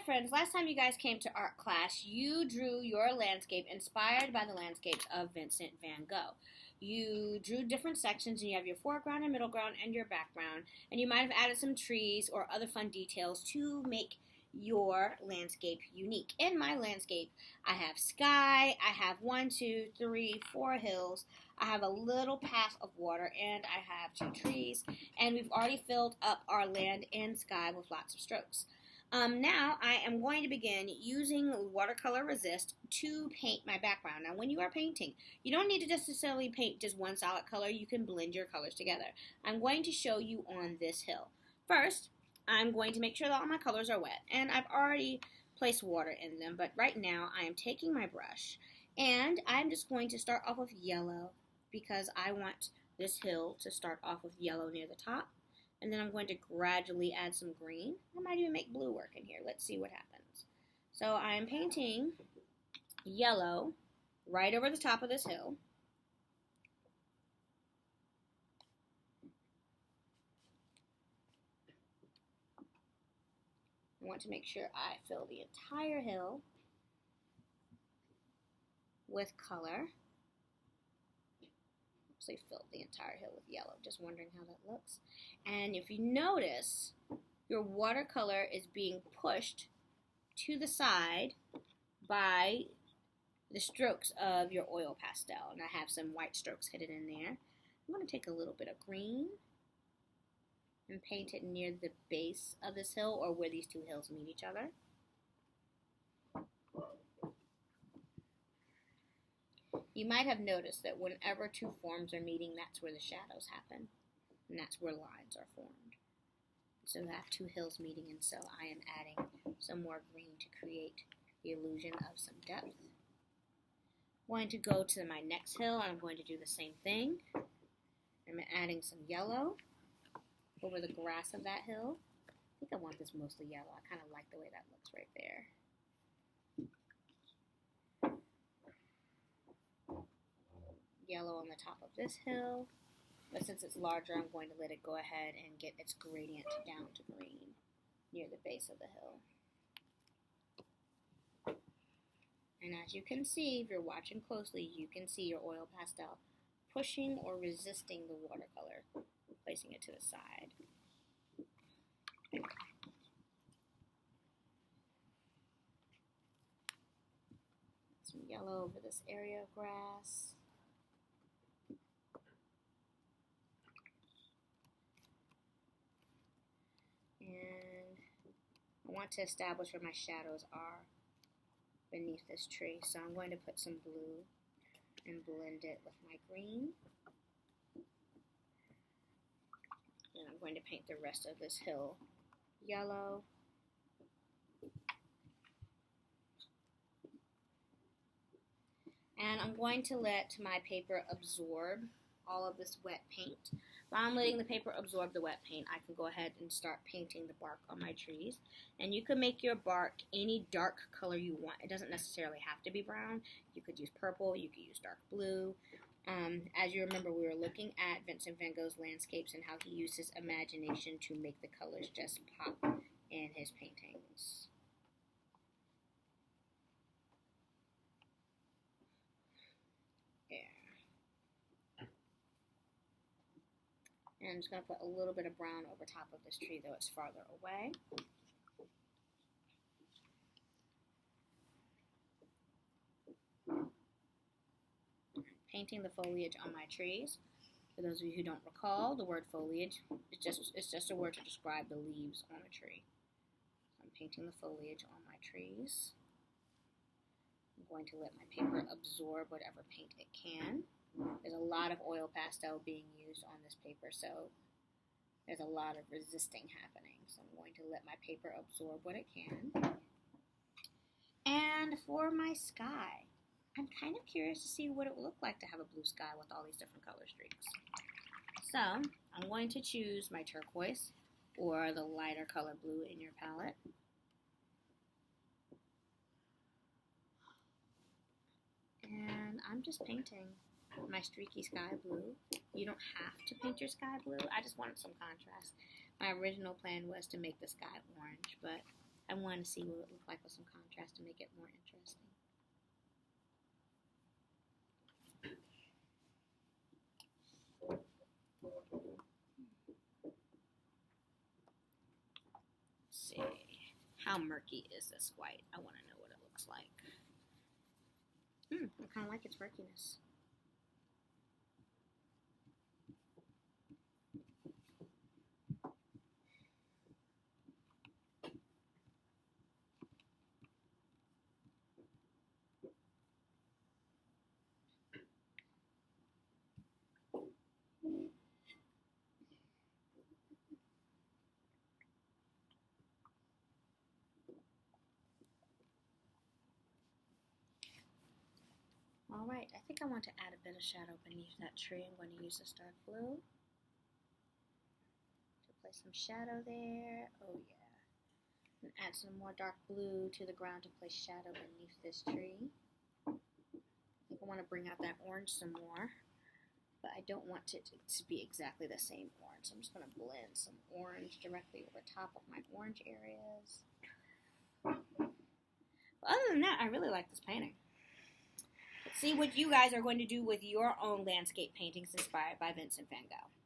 friends, last time you guys came to art class, you drew your landscape inspired by the landscapes of Vincent van Gogh. You drew different sections, and you have your foreground and middle ground and your background, and you might have added some trees or other fun details to make your landscape unique. In my landscape, I have sky, I have 1, 2, 3, 4 hills, I have a little path of water, and I have 2 trees, and we've already filled up our land and sky with lots of strokes. Now I am going to begin using watercolor resist to paint my background. Now when you are painting, you don't need to necessarily paint just one solid color. You can blend your colors together. I'm going to show you on this hill. First, I'm going to make sure that all my colors are wet, and I've already placed water in them, but right now I am taking my brush and I'm just going to start off with yellow because I want this hill to start off with yellow near the top. And then I'm going to gradually add some green. I might even make blue work in here. Let's see what happens. So I'm painting yellow right over the top of this hill. I want to make sure I fill the entire hill with color. Actually filled the entire hill with yellow. Just wondering how that looks. And if you notice, your watercolor is being pushed to the side by the strokes of your oil pastel. And I have some white strokes hidden in there. I'm going to take a little bit of green and paint it near the base of this hill, or where these 2 hills meet each other. You might have noticed that whenever 2 forms are meeting, that's where the shadows happen, and that's where lines are formed. So I have 2 hills meeting, and so I am adding some more green to create the illusion of some depth. I'm going to go to my next hill, and I'm going to do the same thing. I'm adding some yellow over the grass of that hill. I think I want this mostly yellow. I kind of like the way that looks right there. Yellow on the top of this hill, but since it's larger, I'm going to let it go ahead and get its gradient down to green near the base of the hill. And as you can see, if you're watching closely, you can see your oil pastel pushing or resisting the watercolor, placing it to the side. Some yellow over this area of grass. And I want to establish where my shadows are beneath this tree. So I'm going to put some blue and blend it with my green. And I'm going to paint the rest of this hill yellow. And I'm going to let my paper absorb all of this wet paint. While I'm letting the paper absorb the wet paint, I can go ahead and start painting the bark on my trees. And you can make your bark any dark color you want. It doesn't necessarily have to be brown. You could use purple, you could use dark blue. As you remember, we were looking at Vincent van Gogh's landscapes and how he used his imagination to make the colors just pop in his paintings. And I'm just going to put a little bit of brown over top of this tree, though it's farther away. Painting the foliage on my trees. For those of you who don't recall, the word foliage it's just a word to describe the leaves on a tree. So I'm painting the foliage on my trees. I'm going to let my paper absorb whatever paint it can. There's a lot of oil pastel being used on this paper, so there's a lot of resisting happening. So I'm going to let my paper absorb what it can. And for my sky, I'm kind of curious to see what it would look like to have a blue sky with all these different color streaks. So I'm going to choose my turquoise or the lighter color blue in your palette. And I'm just painting my streaky sky blue. You don't have to paint your sky blue. I just wanted some contrast. My original plan was to make the sky orange, but I want to see what it would look like with some contrast to make it more interesting. Let's see. How murky is this white? I want to know what it looks like. I kind of like its murkiness. Alright, I think I want to add a bit of shadow beneath that tree. I'm going to use this dark blue to place some shadow there. Oh yeah. And add some more dark blue to the ground to place shadow beneath this tree. I think I want to bring out that orange some more, but I don't want it to be exactly the same orange. So I'm just going to blend some orange directly over top of my orange areas. But other than that, I really like this painting. Let's see what you guys are going to do with your own landscape paintings inspired by Vincent van Gogh.